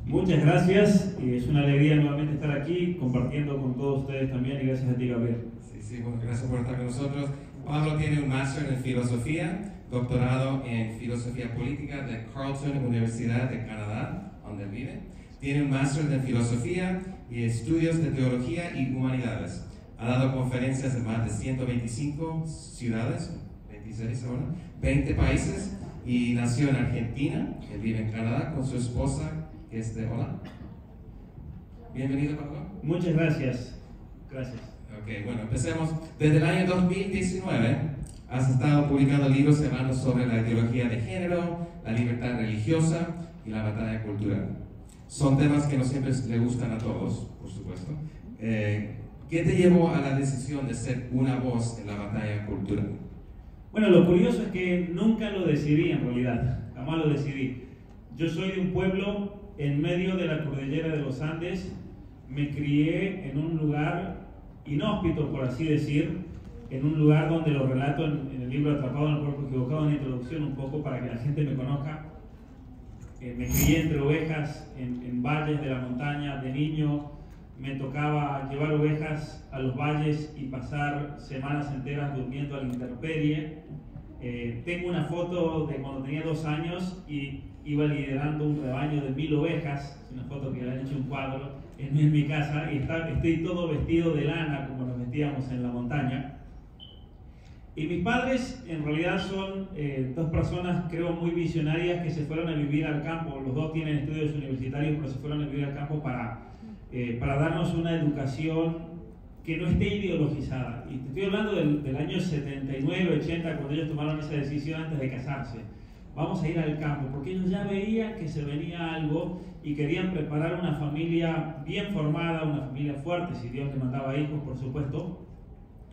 Muchas gracias, y es una alegría nuevamente estar aquí compartiendo con todos ustedes también, y gracias a ti, Gabriel. Sí, bueno, gracias por estar con nosotros. Pablo tiene un máster en filosofía, doctorado en filosofía política de Carleton Universidad de Canadá, donde él vive. Tiene un máster en filosofía y estudios de teología y humanidades. Ha dado conferencias en más de 125 ciudades, 26 ahora, 20 países, y nació en Argentina. Él vive en Canadá con su esposa, que es de Hola. Bienvenido, Pablo. Muchas gracias. Gracias. Ok, bueno, empecemos. Desde el año 2019 has estado publicando libros hablando sobre la ideología de género, la libertad religiosa y la batalla cultural. Son temas que no siempre le gustan a todos, por supuesto. ¿Qué te llevó a la decisión de ser una voz en la batalla cultural? Bueno, lo curioso es que nunca lo decidí en realidad, jamás lo decidí. Yo soy de un pueblo en medio de la cordillera de los Andes, me crié en un lugar inhóspito, por así decir, en un lugar donde lo relato en el libro Atrapado en el Cuerpo Equivocado, en la introducción un poco para que la gente me conozca. Me crié entre ovejas en valles de la montaña. De niño me tocaba llevar ovejas a los valles y pasar semanas enteras durmiendo a la intemperie. Tengo una foto de cuando tenía 2 años y iba liderando un rebaño de 1000 ovejas, es una foto que le han hecho un cuadro en mi casa, y estoy todo vestido de lana como nos vestíamos en la montaña. Y mis padres en realidad son 2 personas, creo, muy visionarias que se fueron a vivir al campo. Los 2 tienen estudios universitarios, pero se fueron a vivir al campo para darnos una educación que no esté ideologizada. Y te estoy hablando del año 79, 80, cuando ellos tomaron esa decisión antes de casarse. Vamos a ir al campo, porque ellos ya veían que se venía algo y querían preparar una familia bien formada, una familia fuerte, si Dios les mandaba hijos, por supuesto.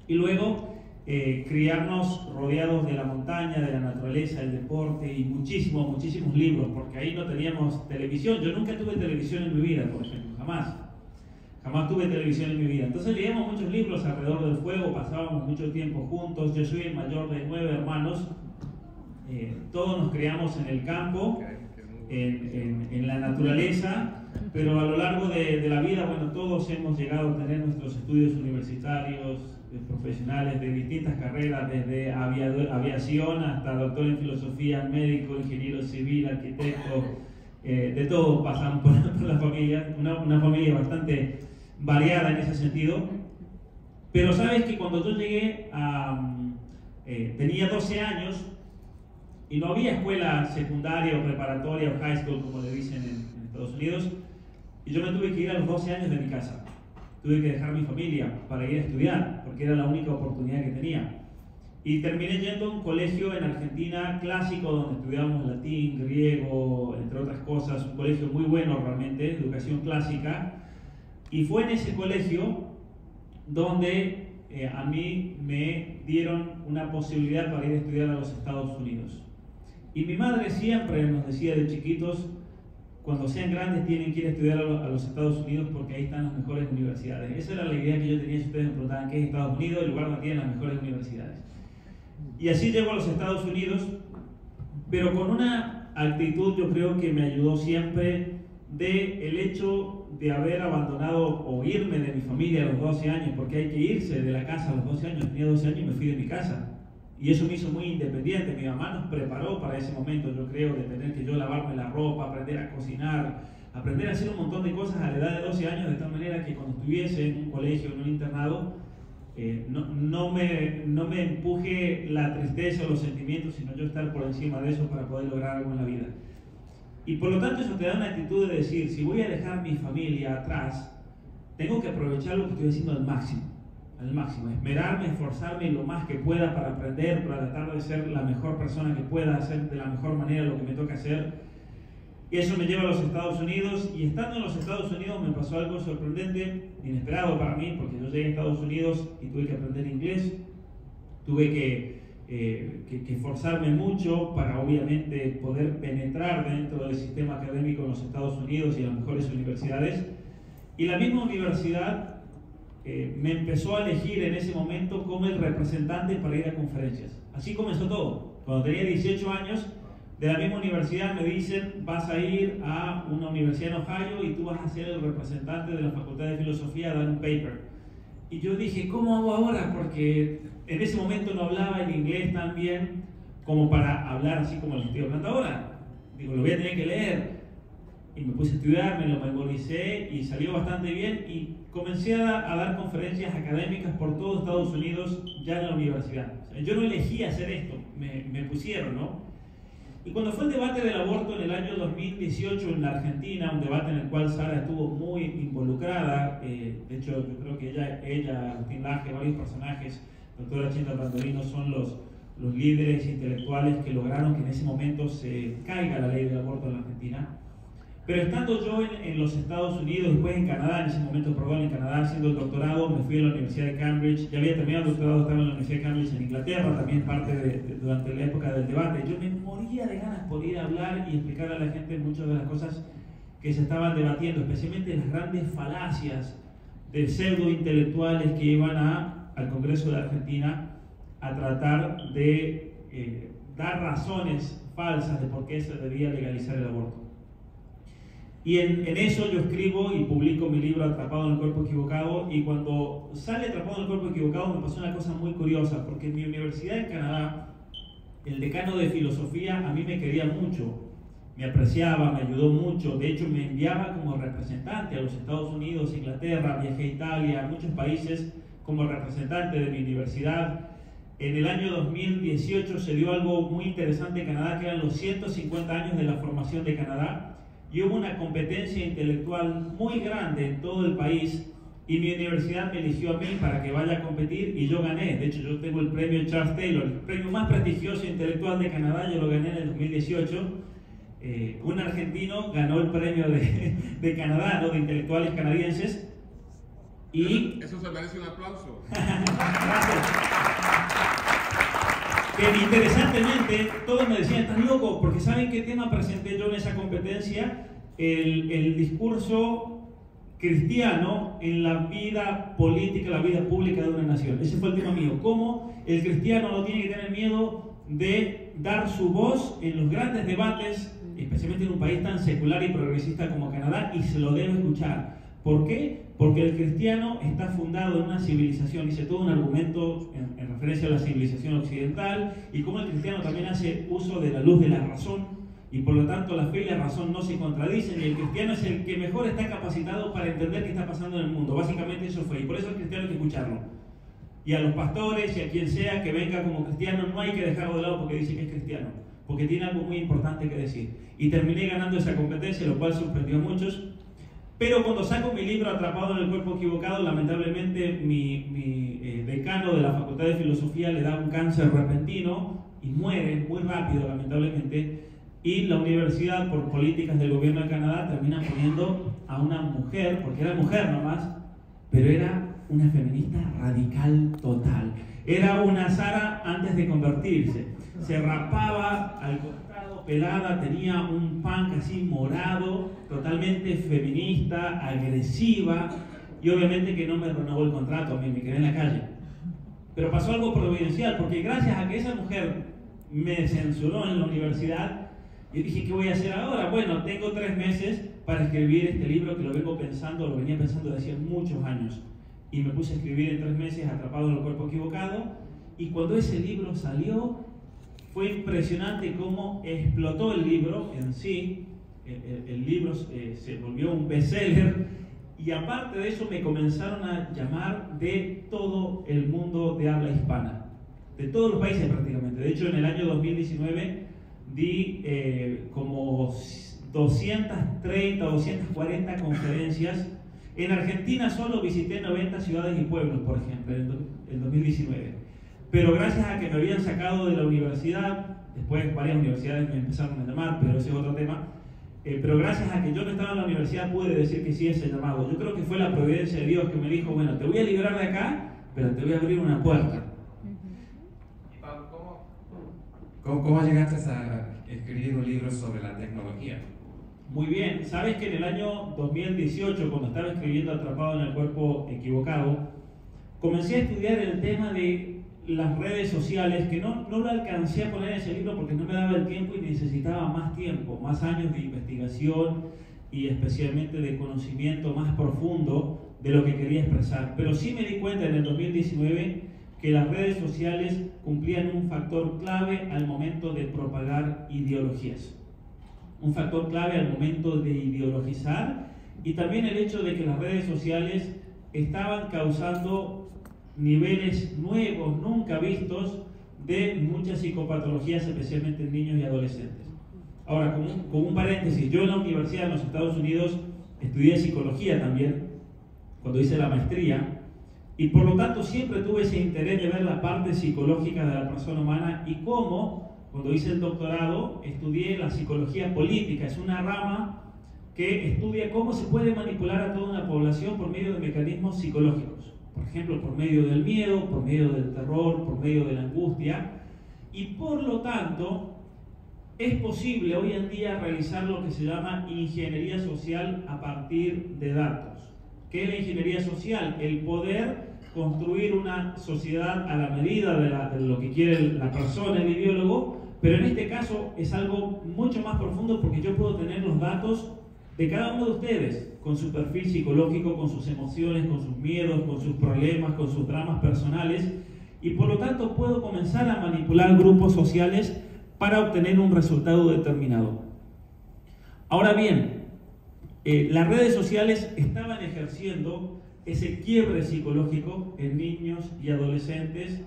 Y luego criarnos rodeados de la montaña, de la naturaleza, el deporte y muchísimos libros, porque ahí no teníamos televisión. Yo nunca tuve televisión en mi vida, por ejemplo, jamás tuve televisión en mi vida. Entonces leíamos muchos libros alrededor del fuego, pasábamos mucho tiempo juntos. Yo soy el mayor de 9 hermanos, todos nos criamos en el campo, en la naturaleza, pero a lo largo de la vida, bueno, todos hemos llegado a tener nuestros estudios universitarios, profesionales de distintas carreras, desde aviación hasta doctor en filosofía, médico, ingeniero civil, arquitecto, de todo pasamos por la familia, una familia bastante variada en ese sentido. Pero sabes que cuando yo llegué tenía 12 años y no había escuela secundaria o preparatoria o high school, como le dicen en Estados Unidos, y yo me tuve que ir a los 12 años de mi casa. Tuve que dejar mi familia para ir a estudiar, porque era la única oportunidad que tenía. Y terminé yendo a un colegio en Argentina clásico, donde estudiábamos latín, griego, entre otras cosas, un colegio muy bueno realmente, educación clásica. Y fue en ese colegio donde a mí me dieron una posibilidad para ir a estudiar a los Estados Unidos. Y mi madre siempre nos decía de chiquitos, cuando sean grandes tienen que ir a estudiar a los Estados Unidos porque ahí están las mejores universidades. Esa era la idea que yo tenía si ustedes me preguntaban qué es Estados Unidos, el lugar donde tienen las mejores universidades. Y así llego a los Estados Unidos, pero con una actitud yo creo que me ayudó siempre el hecho de haber abandonado o irme de mi familia a los 12 años, porque hay que irse de la casa a los 12 años. Tenía 12 años y me fui de mi casa. Y eso me hizo muy independiente. Mi mamá nos preparó para ese momento, yo creo, de tener que yo lavarme la ropa, aprender a cocinar, aprender a hacer un montón de cosas a la edad de 12 años, de tal manera que cuando estuviese en un colegio, en un internado, no me empuje la tristeza o los sentimientos, sino yo estar por encima de eso para poder lograr algo en la vida. Y por lo tanto eso te da una actitud de decir, si voy a dejar mi familia atrás, tengo que aprovechar lo que estoy haciendo al máximo, esmerarme, esforzarme lo más que pueda para aprender, para tratar de ser la mejor persona que pueda, hacer de la mejor manera lo que me toca hacer. Y eso me lleva a los Estados Unidos, y estando en los Estados Unidos me pasó algo sorprendente, inesperado para mí, porque yo llegué a Estados Unidos y tuve que aprender inglés, tuve que esforzarme mucho para obviamente poder penetrar dentro del sistema académico en los Estados Unidos y en las mejores universidades. Y la misma universidad me empezó a elegir en ese momento como el representante para ir a conferencias. Así comenzó todo. Cuando tenía 18 años De la misma universidad me dicen, vas a ir a una universidad en Ohio y tú vas a ser el representante de la Facultad de Filosofía a dar un paper. Y yo dije, ¿cómo hago ahora? Porque en ese momento no hablaba el inglés tan bien como para hablar así como lo estoy hablando ahora. Digo, lo voy a tener que leer. Y me puse a estudiar, me lo memoricé y salió bastante bien. Y comencé a dar conferencias académicas por todo Estados Unidos ya en la universidad. O sea, yo no elegí hacer esto, me pusieron, ¿no? Y cuando fue el debate del aborto en el año 2018 en la Argentina, un debate en el cual Sara estuvo muy involucrada, de hecho yo creo que ella Agustín Laje, varios personajes, doctora Chinta Brandolino, son los líderes intelectuales que lograron que en ese momento se caiga la ley del aborto en la Argentina. Pero estando yo en los Estados Unidos, después en Canadá, en ese momento, perdón, en Canadá haciendo el doctorado, me fui a la Universidad de Cambridge, ya había terminado el doctorado, estaba en la Universidad de Cambridge en Inglaterra, también parte durante la época del debate. Yo me moría de ganas por ir a hablar y explicar a la gente muchas de las cosas que se estaban debatiendo, especialmente las grandes falacias de pseudo intelectuales que iban al Congreso de Argentina a tratar de dar razones falsas de por qué se debía legalizar el aborto. Y en eso yo escribo y publico mi libro Atrapado en el Cuerpo Equivocado, y cuando sale Atrapado en el Cuerpo Equivocado me pasó una cosa muy curiosa, porque en mi universidad en Canadá, el decano de filosofía a mí me quería mucho, me apreciaba, me ayudó mucho, de hecho me enviaba como representante a los Estados Unidos, Inglaterra, viajé a Italia, a muchos países como representante de mi universidad. En el año 2018 se dio algo muy interesante en Canadá, que eran los 150 años de la formación de Canadá. Y hubo una competencia intelectual muy grande en todo el país y mi universidad me eligió a mí para que vaya a competir y yo gané. De hecho, yo tengo el premio Charles Taylor, el premio más prestigioso intelectual de Canadá, yo lo gané en el 2018. Un argentino ganó el premio de Canadá, ¿no? De intelectuales canadienses. Y eso se merece un aplauso. Gracias. Que interesantemente todos me decían, estás loco, porque ¿saben qué tema presenté yo en esa competencia? El discurso cristiano en la vida política, la vida pública de una nación. Ese fue el tema mío. Cómo el cristiano no tiene que tener miedo de dar su voz en los grandes debates, especialmente en un país tan secular y progresista como Canadá, y se lo debe escuchar. ¿Por qué? Porque el cristiano está fundado en una civilización, hice todo un argumento en referencia a la civilización occidental, y cómo el cristiano también hace uso de la luz de la razón, y por lo tanto la fe y la razón no se contradicen, y el cristiano es el que mejor está capacitado para entender qué está pasando en el mundo. Básicamente eso fue, y por eso el cristiano hay que escucharlo. Y a los pastores y a quien sea que venga como cristiano no hay que dejarlo de lado porque dice que es cristiano, porque tiene algo muy importante que decir. Y terminé ganando esa competencia, lo cual sorprendió a muchos. Pero cuando saco mi libro Atrapado en el Cuerpo Equivocado, lamentablemente mi decano de la Facultad de Filosofía le da un cáncer repentino y muere muy rápido, lamentablemente. Y la universidad, por políticas del gobierno de Canadá, termina poniendo a una mujer, porque era mujer nomás, pero era una feminista radical total. Era una Sara antes de convertirse. Se rapaba al costado, pelada, tenía un punk así morado, totalmente feminista, agresiva, y obviamente que no me renovó el contrato, a mí me quedé en la calle. Pero pasó algo providencial, porque gracias a que esa mujer me censuró en la universidad, yo dije, ¿qué voy a hacer ahora? Bueno, tengo 3 meses para escribir este libro que lo venía pensando desde hace muchos años. Y me puse a escribir en 3 meses Atrapado en el Cuerpo Equivocado, y cuando ese libro salió, fue impresionante cómo explotó el libro en sí. El libro se volvió un bestseller, y aparte de eso me comenzaron a llamar de todo el mundo de habla hispana, de todos los países prácticamente. De hecho, en el año 2019 di como 230 o 240 conferencias. En Argentina solo visité 90 ciudades y pueblos, por ejemplo, en 2019. Pero gracias a que me habían sacado de la universidad, después varias universidades me empezaron a llamar, pero ese es otro tema. Pero gracias a que yo no estaba en la universidad pude decir que sí a ese llamado. Yo creo que fue la providencia de Dios que me dijo, bueno, te voy a liberar de acá, pero te voy a abrir una puerta. Y Pablo, ¿cómo llegaste a escribir un libro sobre la tecnología? Muy bien, sabes que en el año 2018, cuando estaba escribiendo Atrapado en el Cuerpo Equivocado, comencé a estudiar el tema de las redes sociales, que no lo alcancé a poner en ese libro porque no me daba el tiempo y necesitaba más tiempo, más años de investigación y especialmente de conocimiento más profundo de lo que quería expresar. Pero sí me di cuenta en el 2019 que las redes sociales cumplían un factor clave al momento de propagar ideologías. Un factor clave al momento de ideologizar, y también el hecho de que las redes sociales estaban causando niveles nuevos, nunca vistos, de muchas psicopatologías, especialmente en niños y adolescentes. Ahora, como un paréntesis, yo en la universidad en los Estados Unidos estudié psicología también, cuando hice la maestría, y por lo tanto siempre tuve ese interés de ver la parte psicológica de la persona humana, y cómo, cuando hice el doctorado, estudié la psicología política. Es una rama que estudia cómo se puede manipular a toda una población por medio de mecanismos psicológicos. Por ejemplo, por medio del miedo, por medio del terror, por medio de la angustia, y por lo tanto es posible hoy en día realizar lo que se llama ingeniería social a partir de datos. ¿Qué es la ingeniería social? El poder construir una sociedad a la medida de lo que quiere la persona, el ideólogo, pero en este caso es algo mucho más profundo, porque yo puedo tener los datos de cada uno de ustedes, con su perfil psicológico, con sus emociones, con sus miedos, con sus problemas, con sus dramas personales, y por lo tanto puedo comenzar a manipular grupos sociales para obtener un resultado determinado. Ahora bien, las redes sociales estaban ejerciendo ese quiebre psicológico en niños y adolescentes,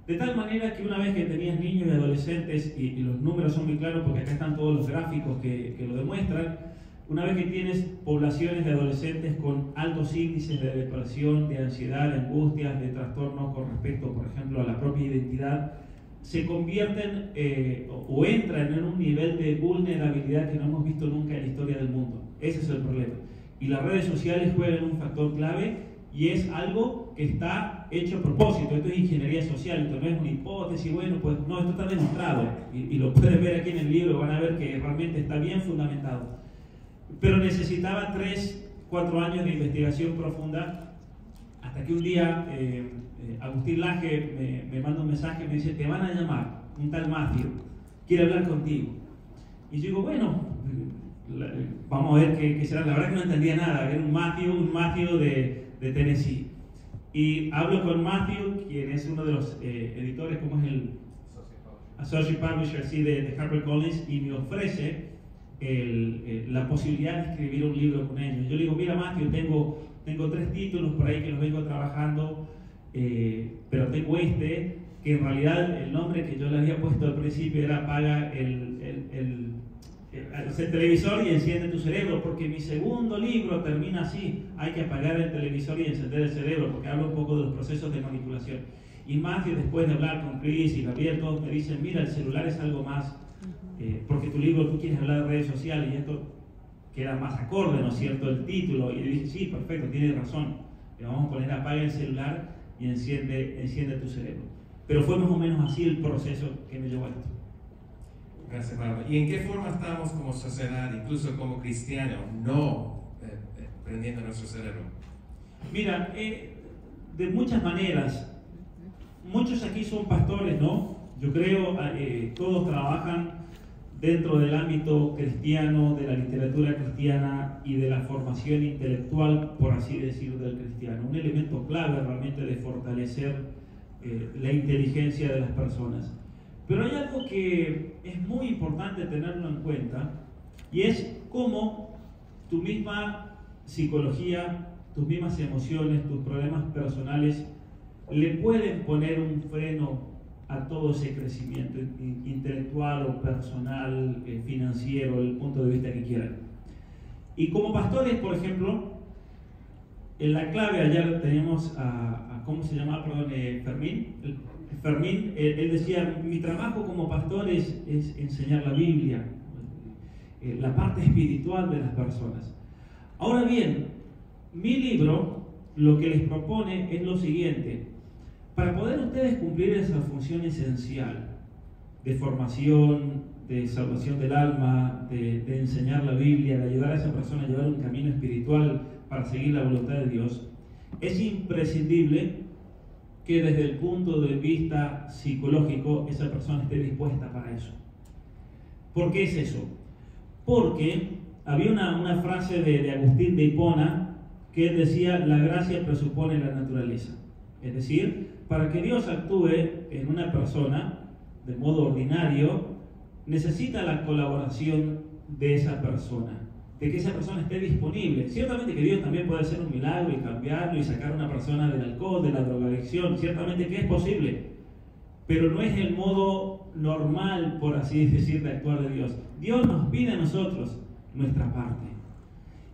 de tal manera que una vez que tenías niños y adolescentes, y los números son muy claros porque acá están todos los gráficos que lo demuestran, una vez que tienes poblaciones de adolescentes con altos índices de depresión, de ansiedad, de angustias, de trastornos con respecto, por ejemplo, a la propia identidad, se convierten o entran en un nivel de vulnerabilidad que no hemos visto nunca en la historia del mundo. Ese es el problema. Y las redes sociales juegan un factor clave, y es algo que está hecho a propósito. Esto es ingeniería social, esto no es una hipótesis, bueno, pues no, esto está demostrado, y lo pueden ver aquí en el libro, van a ver que realmente está bien fundamentado. Pero necesitaba 3-4 años de investigación profunda, hasta que un día Agustín Laje me manda un mensaje y me dice: te van a llamar, un tal Matthew, quiere hablar contigo. Y yo digo, bueno, vamos a ver qué será. La verdad que no entendía nada, era un Matthew de Tennessee. Y hablo con Matthew, quien es uno de los editores, como es el Associate Publisher, sí, de HarperCollins, y me ofrece la posibilidad de escribir un libro con ellos. Yo le digo: mira, Matthew, tengo 3 títulos por ahí que los vengo trabajando, pero tengo que en realidad el nombre que yo le había puesto al principio era apaga el televisor y enciende tu cerebro, porque mi segundo libro termina así: hay que apagar el televisor y encender el cerebro, porque habla un poco de los procesos de manipulación. Y Matthew, después de hablar con Chris y Gabriel, todos me dicen: mira, el celular es algo más, porque tu libro, tú quieres hablar de redes sociales, y esto queda más acorde, ¿no es cierto?, el título. Y le dije: sí, perfecto, tienes razón, le vamos a poner apaga el celular y enciende tu cerebro. Pero fue más o menos así el proceso que me llevó a esto. Gracias, Pablo. ¿Y en qué forma estamos como sociedad, incluso como cristianos, no prendiendo nuestro cerebro? Mira, de muchas maneras. Muchos aquí son pastores, ¿no? Yo creo todos trabajan dentro del ámbito cristiano, de la literatura cristiana y de la formación intelectual, por así decirlo, del cristiano. Un elemento clave realmente de fortalecer la inteligencia de las personas. Pero hay algo que es muy importante tenerlo en cuenta, y es cómo tu misma psicología, tus mismas emociones, tus problemas personales le pueden poner un freno a todo ese crecimiento intelectual o personal, financiero, el punto de vista que quieran. Y como pastores, por ejemplo, en la clave ayer teníamos ¿cómo se llama? Perdón, Fermín. Fermín, él decía: mi trabajo como pastor es enseñar la Biblia, la parte espiritual de las personas. Ahora bien, mi libro lo que les propone es lo siguiente: para poder ustedes cumplir esa función esencial de formación, de salvación del alma, de enseñar la Biblia, de ayudar a esa persona a llevar un camino espiritual para seguir la voluntad de Dios, es imprescindible que desde el punto de vista psicológico esa persona esté dispuesta para eso. ¿Por qué es eso? Porque había una frase de Agustín de Hipona que él decía: la gracia presupone la naturaleza. Es decir, para que Dios actúe en una persona de modo ordinario, necesita la colaboración de esa persona, de que esa persona esté disponible. Ciertamente que Dios también puede hacer un milagro y cambiarlo y sacar a una persona del alcohol, de la drogadicción, ciertamente que es posible, pero no es el modo normal, por así decir, de actuar de Dios. Dios nos pide a nosotros nuestra parte.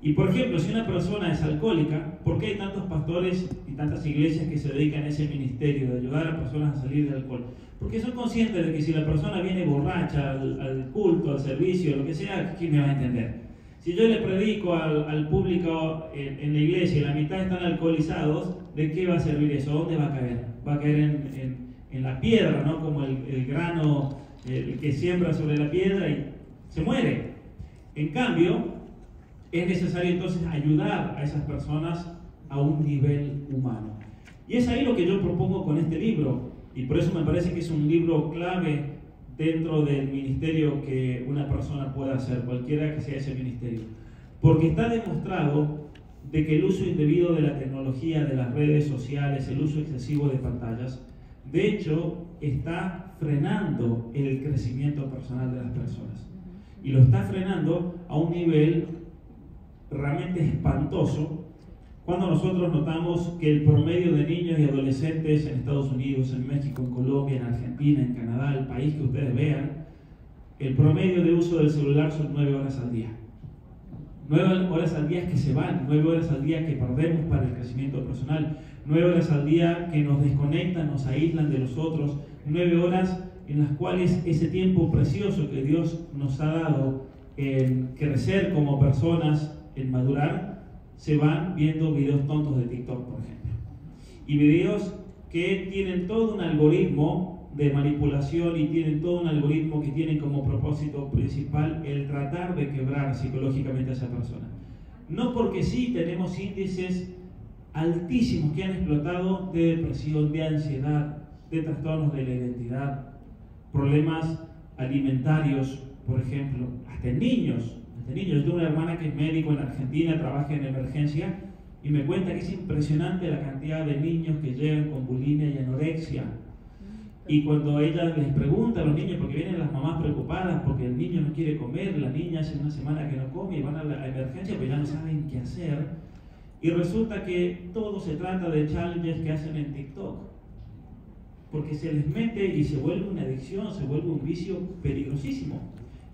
Y por ejemplo, si una persona es alcohólica, ¿por qué hay tantos pastores y tantas iglesias que se dedican a ese ministerio de ayudar a personas a salir del alcohol? Porque son conscientes de que si la persona viene borracha al culto, al servicio, lo que sea, ¿quién me va a entender? Si yo le predico al público en la iglesia y la mitad están alcoholizados, ¿de qué va a servir eso? ¿Dónde va a caer? Va a caer en la piedra, ¿no? Como el grano que siembra sobre la piedra y se muere. En cambio, es necesario entonces ayudar a esas personas a un nivel humano. Y es ahí lo que yo propongo con este libro, y por eso me parece que es un libro clave dentro del ministerio que una persona pueda hacer, cualquiera que sea ese ministerio. Porque está demostrado de que el uso indebido de la tecnología, de las redes sociales, el uso excesivo de pantallas, de hecho, está frenando el crecimiento personal de las personas. Y lo está frenando a un nivel realmente espantoso cuando nosotros notamos que el promedio de niños y adolescentes en Estados Unidos, en México, en Colombia, en Argentina, en Canadá, el país que ustedes vean, el promedio de uso del celular son 9 horas al día. 9 horas al día que se van, 9 horas al día que perdemos para el crecimiento personal, 9 horas al día que nos desconectan, nos aíslan de los otros, 9 horas en las cuales ese tiempo precioso que Dios nos ha dado en crecer como personas, en madurar, se van viendo videos tontos de TikTok, por ejemplo. Y videos que tienen todo un algoritmo de manipulación y tienen todo un algoritmo que tiene como propósito principal el tratar de quebrar psicológicamente a esa persona. No porque sí tenemos índices altísimos que han explotado de depresión, de ansiedad, de trastornos de la identidad, problemas alimentarios, por ejemplo, hasta en niños. Yo tengo una hermana que es médico en Argentina, trabaja en emergencia y me cuenta que es impresionante la cantidad de niños que llegan con bulimia y anorexia. Y cuando ella les pregunta a los niños, porque vienen las mamás preocupadas porque el niño no quiere comer, la niña hace una semana que no come y van a la emergencia pues ya no saben qué hacer. Y resulta que todo se trata de challenges que hacen en TikTok. Porque se les mete y se vuelve una adicción, se vuelve un vicio peligrosísimo.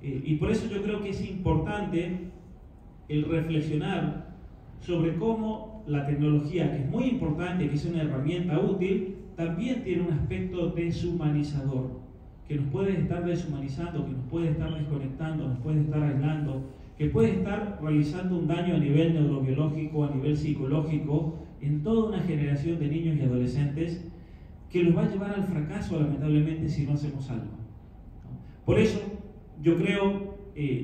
Y por eso yo creo que es importante el reflexionar sobre cómo la tecnología, que es muy importante, que es una herramienta útil, también tiene un aspecto deshumanizador, que nos puede estar deshumanizando, que nos puede estar desconectando, nos puede estar aislando, que puede estar realizando un daño a nivel neurobiológico, a nivel psicológico, en toda una generación de niños y adolescentes, que los va a llevar al fracaso, lamentablemente, si no hacemos algo. Por eso, yo creo,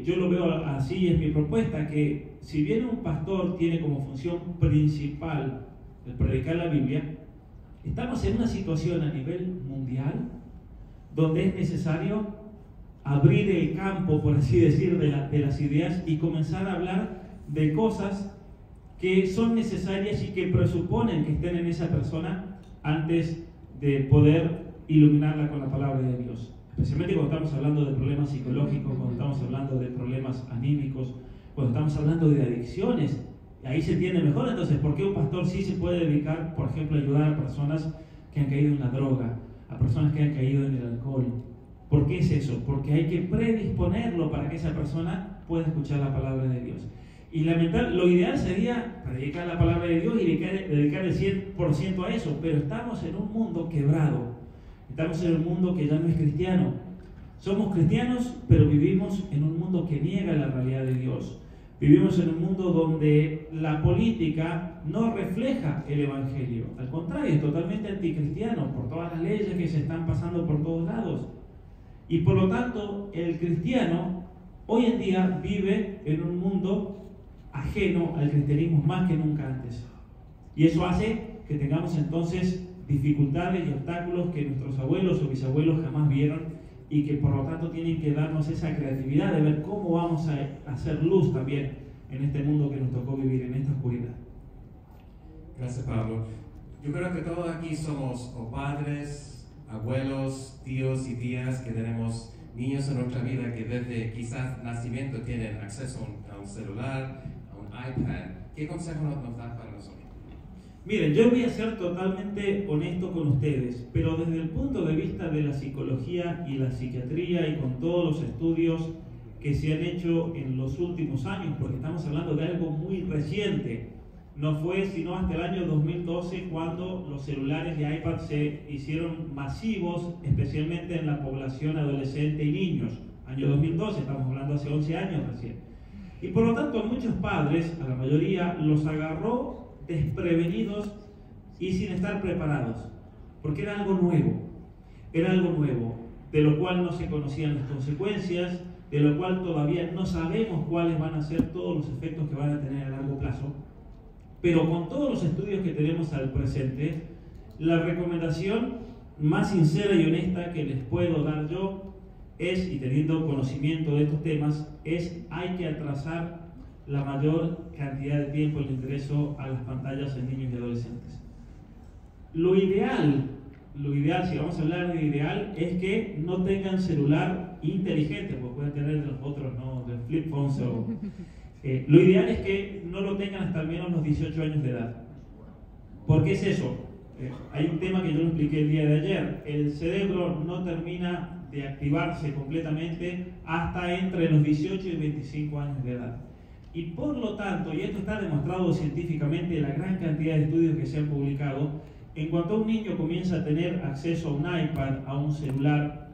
yo lo veo así, es mi propuesta, que si bien un pastor tiene como función principal el predicar la Biblia, estamos en una situación a nivel mundial donde es necesario abrir el campo, por así decir, de las ideas y comenzar a hablar de cosas que son necesarias y que presuponen que estén en esa persona antes de poder iluminarla con la palabra de Dios. Especialmente cuando estamos hablando de problemas psicológicos, cuando estamos hablando de problemas anímicos, cuando estamos hablando de adicciones. Ahí se entiende mejor entonces por qué un pastor sí se puede dedicar, por ejemplo, a ayudar a personas que han caído en la droga, a personas que han caído en el alcohol. ¿Por qué es eso? Porque hay que predisponerlo para que esa persona pueda escuchar la palabra de Dios. Y lo ideal sería predicar la palabra de Dios y dedicar el 100% a eso, pero estamos en un mundo quebrado. Estamos en un mundo que ya no es cristiano. Somos cristianos, pero vivimos en un mundo que niega la realidad de Dios. Vivimos en un mundo donde la política no refleja el Evangelio. Al contrario, es totalmente anticristiano por todas las leyes que se están pasando por todos lados. Y por lo tanto, el cristiano hoy en día vive en un mundo ajeno al cristianismo más que nunca antes. Y eso hace que tengamos entonces dificultades y obstáculos que nuestros abuelos o bisabuelos jamás vieron y que por lo tanto tienen que darnos esa creatividad de ver cómo vamos a hacer luz también en este mundo que nos tocó vivir, en esta oscuridad. Gracias, Pablo. Yo creo que todos aquí somos o padres, abuelos, tíos y tías que tenemos niños en nuestra vida que desde quizás nacimiento tienen acceso a un celular, a un iPad. ¿Qué consejo nos das para nosotros? Miren, yo voy a ser totalmente honesto con ustedes, pero desde el punto de vista de la psicología y la psiquiatría y con todos los estudios que se han hecho en los últimos años, porque estamos hablando de algo muy reciente, no fue sino hasta el año 2012 cuando los celulares y iPad se hicieron masivos, especialmente en la población adolescente y niños. Año 2012, estamos hablando hace 11 años recién. Y por lo tanto a muchos padres, a la mayoría, los agarró desprevenidos y sin estar preparados, porque era algo nuevo, de lo cual no se conocían las consecuencias, de lo cual todavía no sabemos cuáles van a ser todos los efectos que van a tener a largo plazo, pero con todos los estudios que tenemos al presente, la recomendación más sincera y honesta que les puedo dar yo es, y teniendo conocimiento de estos temas, es hay que atrasar la mayor cantidad de tiempo el ingreso a las pantallas en niños y adolescentes. Lo ideal, si vamos a hablar de ideal, es que no tengan celular inteligente, porque pueden tener de los otros, ¿no? De flip phones o... lo ideal es que no lo tengan hasta al menos los 18 años de edad. ¿Por qué es eso? Hay un tema que yo lo expliqué el día de ayer. El cerebro no termina de activarse completamente hasta entre los 18 y 25 años de edad. Y por lo tanto, y esto está demostrado científicamente en la gran cantidad de estudios que se han publicado, en cuanto un niño comienza a tener acceso a un iPad, a un celular,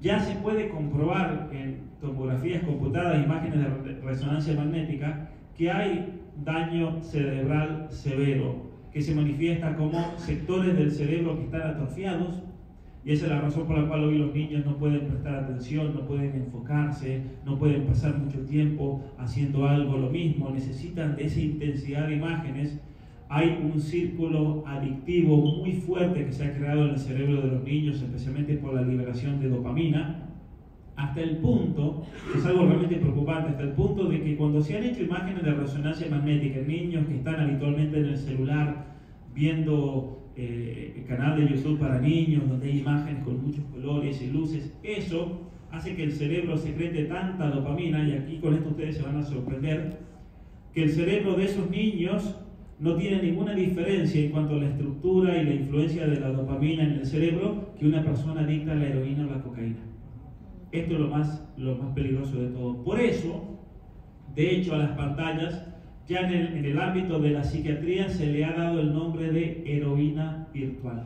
ya se puede comprobar en tomografías computadas, imágenes de resonancia magnética, que hay daño cerebral severo, que se manifiesta como sectores del cerebro que están atrofiados, y esa es la razón por la cual hoy los niños no pueden prestar atención, no pueden enfocarse, no pueden pasar mucho tiempo haciendo algo lo mismo, necesitan de esa intensidad de imágenes. Hay un círculo adictivo muy fuerte que se ha creado en el cerebro de los niños, especialmente por la liberación de dopamina, hasta el punto, que es algo realmente preocupante, hasta el punto de que cuando se han hecho imágenes de resonancia magnética en niños que están habitualmente en el celular viendo el canal de YouTube para niños, donde hay imágenes con muchos colores y luces, eso hace que el cerebro secrete tanta dopamina, y aquí con esto ustedes se van a sorprender, que el cerebro de esos niños no tiene ninguna diferencia en cuanto a la estructura y la influencia de la dopamina en el cerebro que una persona adicta a la heroína o la cocaína. Esto es lo más peligroso de todo. Por eso, de hecho, a las pantallas, ya en el ámbito de la psiquiatría se le ha dado el nombre de heroína virtual,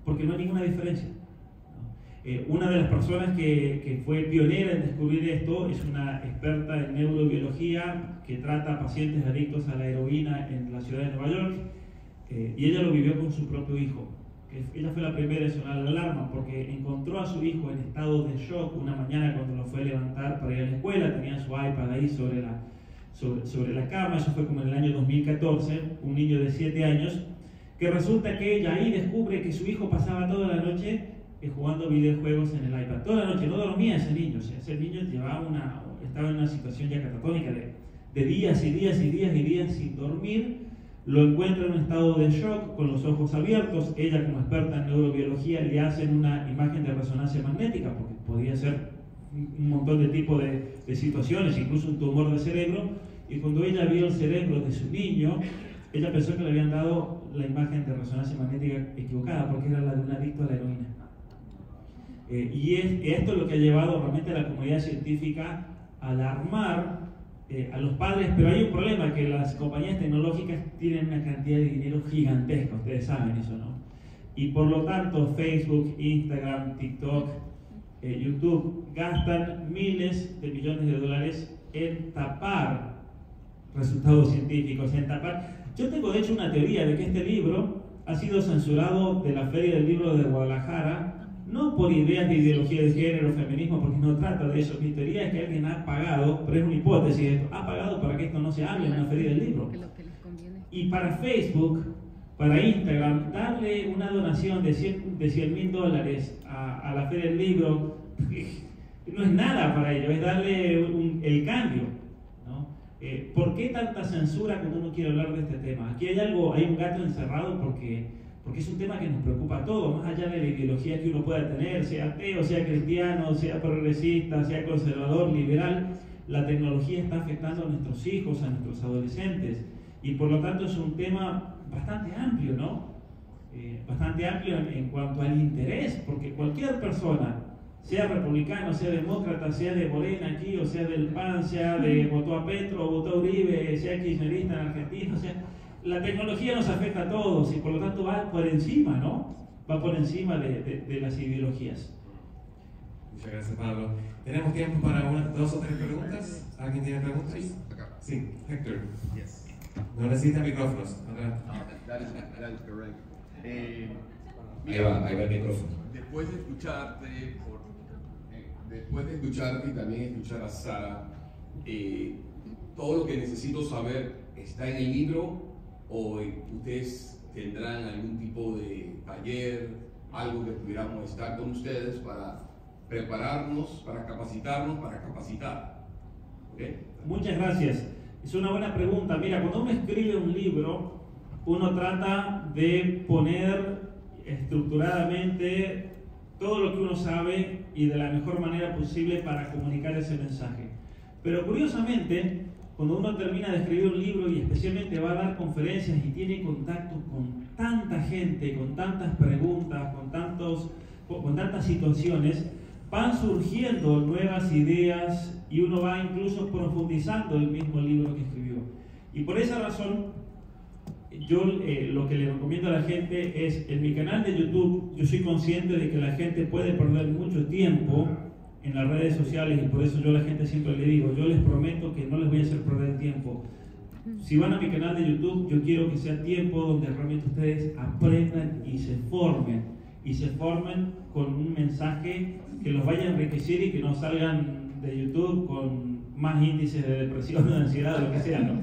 porque no hay ninguna diferencia. Una de las personas que fue pionera en descubrir esto es una experta en neurobiología que trata a pacientes adictos a la heroína en la ciudad de Nueva York, y ella lo vivió con su propio hijo. Ella fue la primera en sonar la alarma porque encontró a su hijo en estado de shock una mañana cuando lo fue a levantar para ir a la escuela. Tenía su iPad ahí sobre la cama. Eso fue como en el año 2014, un niño de 7 años, que resulta que ella ahí descubre que su hijo pasaba toda la noche jugando videojuegos en el iPad. Toda la noche, no dormía ese niño. O sea, ese niño estaba en una situación ya catatónica de días y días y días y días sin dormir. Lo encuentra en un estado de shock, con los ojos abiertos. Ella, como experta en neurobiología, le hacen una imagen de resonancia magnética, porque podía ser un montón de tipos de situaciones, incluso un tumor de cerebro. Y cuando ella vio el cerebro de su niño, ella pensó que le habían dado la imagen de resonancia magnética equivocada, porque era la de un adicto a la heroína. Y esto es lo que ha llevado realmente a la comunidad científica a alarmar a los padres, pero hay un problema, que las compañías tecnológicas tienen una cantidad de dinero gigantesca, ustedes saben eso, ¿no? Y por lo tanto Facebook, Instagram, TikTok, YouTube gastan miles de millones de dólares en tapar resultados científicos, en tapar. Yo tengo de hecho una teoría de que este libro ha sido censurado de la Feria del Libro de Guadalajara, no por ideas de ideología de género, feminismo, porque no trata de eso. Mi teoría es que alguien ha pagado, pero es una hipótesis, ha pagado para que esto no se hable en una feria del libro. Y para Facebook, para Instagram, darle una donación de $100,000 a la Feria del Libro, no es nada para ellos, es darle el cambio, ¿no? ¿Por qué tanta censura cuando uno quiere hablar de este tema? Aquí hay un gato encerrado porque es un tema que nos preocupa a todos, más allá de la ideología que uno pueda tener, sea ateo, sea cristiano, sea progresista, sea conservador, liberal. La tecnología está afectando a nuestros hijos, a nuestros adolescentes, y por lo tanto es un tema bastante amplio, ¿no? Bastante amplio en cuanto al interés, porque cualquier persona, sea republicano, sea demócrata, sea de Morena aquí, o sea del PAN, sea de votó a Petro, o votó a Uribe, sea kirchnerista en Argentina, o sea, la tecnología nos afecta a todos y por lo tanto va por encima, ¿no? Va por encima de las ideologías. Muchas gracias, Pablo. ¿Tenemos tiempo para 2 o 3 preguntas? ¿Alguien tiene preguntas? Sí, Héctor. Yes. No necesita micrófonos. Adelante. That is correct. Ahí va el micrófono. Después de escucharte y también escuchar a Sara, todo lo que necesito saber está en el libro, o ustedes tendrán algún tipo de taller, algo que pudiéramos estar con ustedes para prepararnos, para capacitarnos, para capacitar. ¿Okay? Muchas gracias. Es una buena pregunta. Mira, cuando uno escribe un libro, uno trata de poner estructuradamente todo lo que uno sabe y de la mejor manera posible para comunicar ese mensaje. Pero curiosamente, cuando uno termina de escribir un libro y especialmente va a dar conferencias y tiene contacto con tanta gente, con tantas preguntas, con tantas situaciones, van surgiendo nuevas ideas y uno va incluso profundizando el mismo libro que escribió. Y por esa razón, yo lo que le recomiendo a la gente es, en mi canal de YouTube, yo soy consciente de que la gente puede perder mucho tiempo en las redes sociales, y por eso yo a la gente siempre le digo, yo les prometo que no les voy a hacer perder tiempo. Si van a mi canal de YouTube, yo quiero que sea tiempo donde realmente ustedes aprendan y se formen con un mensaje que los vaya a enriquecer y que no salgan de YouTube con más índices de depresión, de ansiedad, lo que sea, ¿no?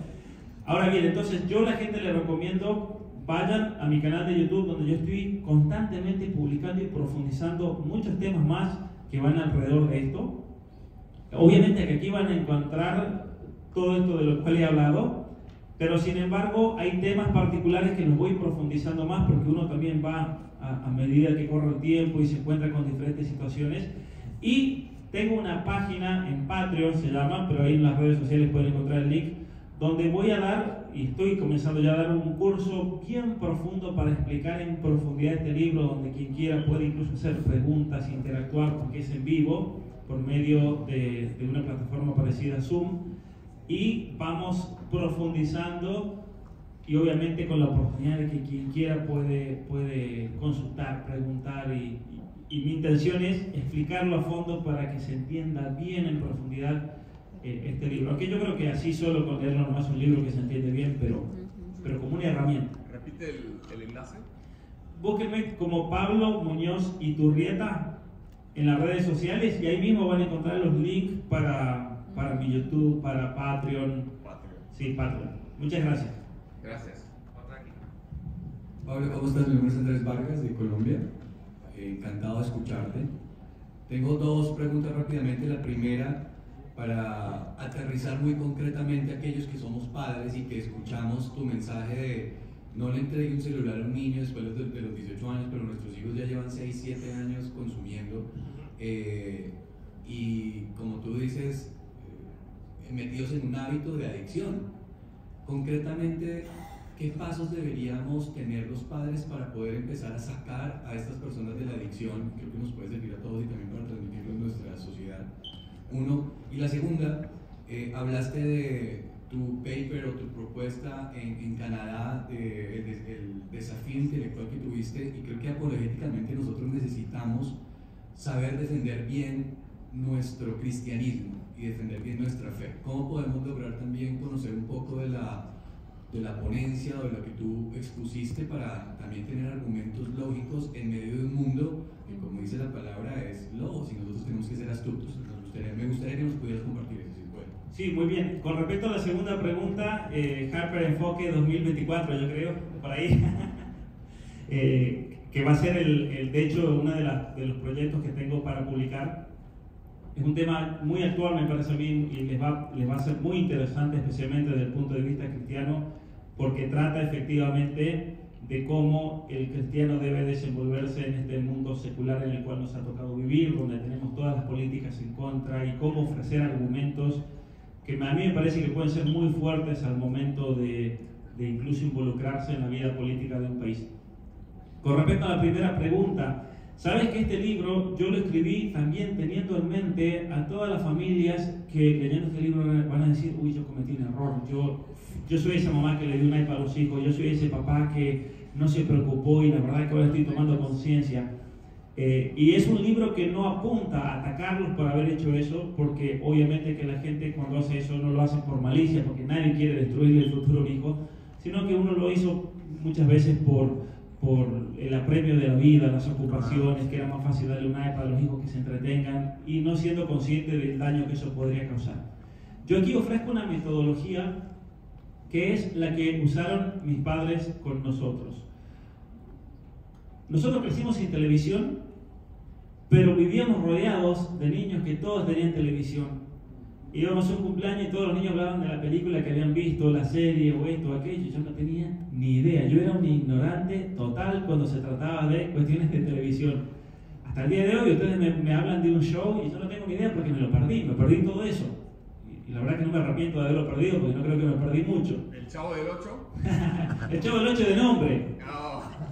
Ahora bien, entonces yo a la gente le recomiendo, vayan a mi canal de YouTube, donde yo estoy constantemente publicando y profundizando muchos temas más que van alrededor de esto. Obviamente que aquí van a encontrar todo esto de lo cual he hablado, pero sin embargo hay temas particulares que los voy profundizando más, porque uno también va a medida que corre el tiempo y se encuentra con diferentes situaciones. Y tengo una página en Patreon, se llama, pero ahí en las redes sociales pueden encontrar el link, donde voy a dar, y estoy comenzando ya a dar, un curso bien profundo para explicar en profundidad este libro, donde quien quiera puede incluso hacer preguntas, interactuar, porque es en vivo, por medio de una plataforma parecida a Zoom, y vamos profundizando, y obviamente con la oportunidad de que quien quiera puede consultar, preguntar, y mi intención es explicarlo a fondo para que se entienda bien en profundidad este libro. Aunque yo creo que así solo con leerlo nomás es un libro que se entiende bien, pero como una herramienta. Repite el enlace. Búsquenme como Pablo Muñoz Iturrieta en las redes sociales y ahí mismo van a encontrar los links para mi YouTube, para Patreon. Sí, Patreon. Muchas gracias. Gracias. Pablo, ¿cómo estás? Mi nombre es Andrés Vargas, de Colombia. Encantado de escucharte. Tengo 2 preguntas rápidamente. La primera, para aterrizar muy concretamente a aquellos que somos padres y que escuchamos tu mensaje de no le entregue un celular a un niño después de los 18 años, pero nuestros hijos ya llevan 6, 7 años consumiendo, y como tú dices, metidos en un hábito de adicción. Concretamente, ¿qué pasos deberíamos tener los padres para poder empezar a sacar a estas personas de la adicción? Creo que nos puede servir a todos y también para transmitirlo en nuestra sociedad. Uno. Y la segunda, hablaste de tu paper o tu propuesta en Canadá, el desafío intelectual que tuviste, y creo que apologéticamente nosotros necesitamos saber defender bien nuestro cristianismo y defender bien nuestra fe. ¿Cómo podemos lograr también conocer un poco de la ponencia o de lo que tú expusiste para también tener argumentos lógicos en medio de un mundo que, como dice la palabra, es lobos y nosotros tenemos que ser astutos? Me gustaría que nos pudieras compartir eso, si puedes. Sí, muy bien. Con respecto a la segunda pregunta, Harper Enfoque 2024, yo creo, por ahí. que va a ser, de hecho, uno de los proyectos que tengo para publicar. Es un tema muy actual, me parece a mí, y les va a ser muy interesante, especialmente desde el punto de vista cristiano, porque trata efectivamente de cómo el cristiano debe desenvolverse en este mundo secular en el cual nos ha tocado vivir, donde tenemos todas las políticas en contra, y cómo ofrecer argumentos que a mí me parece que pueden ser muy fuertes al momento de incluso involucrarse en la vida política de un país. Con respecto a la primera pregunta, sabes que este libro yo lo escribí también teniendo en mente a todas las familias que leyendo este libro van a decir, uy, yo cometí un error, yo soy esa mamá que le dio un iPad a los hijos, yo soy ese papá que no se preocupó y la verdad es que ahora estoy tomando conciencia. Y es un libro que no apunta a atacarlos por haber hecho eso, porque obviamente que la gente cuando hace eso no lo hace por malicia, porque nadie quiere destruirle el futuro a un hijo, sino que uno lo hizo muchas veces por el apremio de la vida, las ocupaciones, que era más fácil darle un iPad a los hijos que se entretengan y no siendo consciente del daño que eso podría causar. Yo aquí ofrezco una metodología que es la que usaron mis padres con nosotros. Nosotros crecimos sin televisión, pero vivíamos rodeados de niños que todos tenían televisión. Íbamos a un cumpleaños y todos los niños hablaban de la película que habían visto, la serie o esto o aquello. Yo no tenía ni idea. Yo era un ignorante total cuando se trataba de cuestiones de televisión. Hasta el día de hoy ustedes me hablan de un show y yo no tengo ni idea porque me perdí todo eso. Y la verdad que no me arrepiento de haberlo perdido porque no creo que me perdí mucho. ¿El Chavo del 8? El Chavo del 8 de nombre.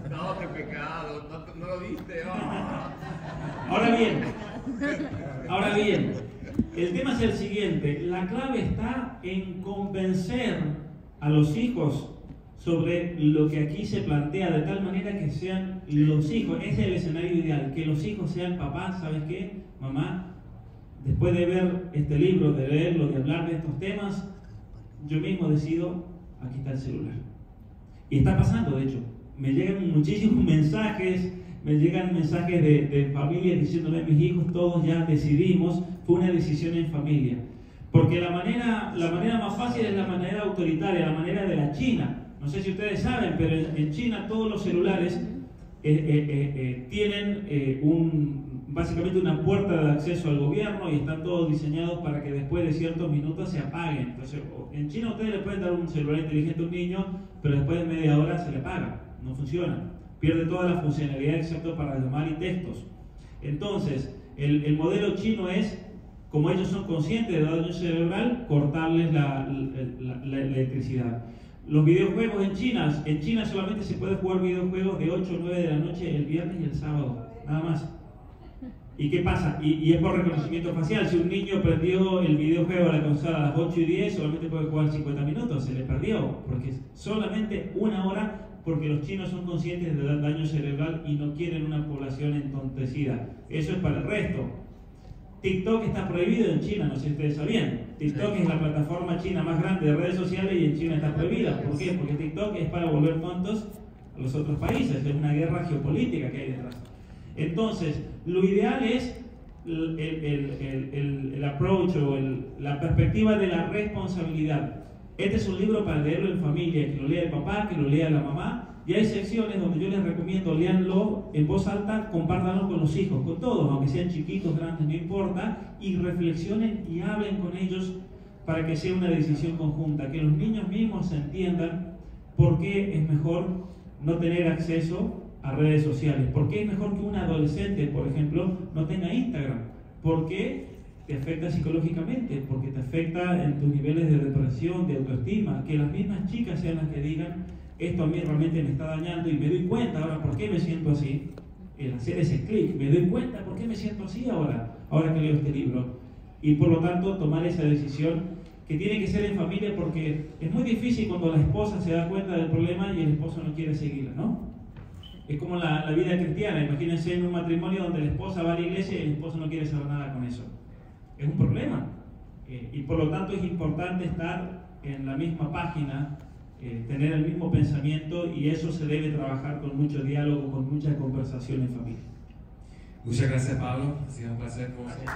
No, qué pecado, no lo viste. Ahora bien, el tema es el siguiente, la clave está en convencer a los hijos sobre lo que aquí se plantea, de tal manera que sean los hijos, ese es el escenario ideal, que los hijos sean papás, ¿sabes qué? Mamá, después de ver este libro, de leerlo, de hablar de estos temas, yo mismo decido, aquí está el celular. Y está pasando, de hecho, me llegan muchísimos mensajes, de familias diciéndole a mis hijos, todos ya decidimos, fue una decisión en familia. Porque la manera más fácil es la manera autoritaria, la manera de la China. No sé si ustedes saben, pero en China todos los celulares tienen básicamente una puerta de acceso al gobierno y están todos diseñados para que después de ciertos minutos se apaguen. Entonces, en China ustedes le pueden dar un celular inteligente a un niño, pero después de media hora se le apaga, no funciona. Pierde toda la funcionalidad excepto para llamar y textos. Entonces, el modelo chino es, como ellos son conscientes de daño cerebral, cortarles la electricidad. Los videojuegos en China solamente se puede jugar videojuegos de 8 o 9 de la noche el viernes y el sábado, nada más. ¿Y qué pasa? Y es por reconocimiento facial. Si un niño perdió el videojuego a la consola a las 8 y 10, solamente puede jugar 50 minutos, se le perdió, porque es solamente una hora, porque los chinos son conscientes del daño cerebral y no quieren una población entontecida. Eso es para el resto. TikTok está prohibido en China, no sé si ustedes sabían. TikTok es la plataforma china más grande de redes sociales y en China está prohibida. ¿Por qué? Porque TikTok es para volver tontos a los otros países. Es una guerra geopolítica que hay detrás. Entonces, lo ideal es el approach o la perspectiva de la responsabilidad. Este es un libro para leerlo en familia, que lo lea el papá, que lo lea la mamá. Y hay secciones donde yo les recomiendo, léanlo en voz alta, compártanlo con los hijos, con todos, aunque sean chiquitos, grandes, no importa, y reflexionen y hablen con ellos para que sea una decisión conjunta, que los niños mismos entiendan por qué es mejor no tener acceso a redes sociales, por qué es mejor que un adolescente, por ejemplo, no tenga Instagram, por qué te afecta psicológicamente, porque te afecta en tus niveles de depresión, de autoestima, que las mismas chicas sean las que digan, esto a mí realmente me está dañando y me doy cuenta ahora por qué me siento así, el hacer ese clic, me doy cuenta por qué me siento así ahora que leo este libro, y por lo tanto tomar esa decisión que tiene que ser en familia, porque es muy difícil cuando la esposa se da cuenta del problema y el esposo no quiere seguirla, ¿no? Es como la vida cristiana, imagínense en un matrimonio donde la esposa va a la iglesia y el esposo no quiere saber nada con eso. Es un problema, y por lo tanto es importante estar en la misma página, tener el mismo pensamiento, y eso se debe trabajar con mucho diálogo, con mucha conversación en familia. Muchas gracias, Pablo, ha sido un placer con vosotros.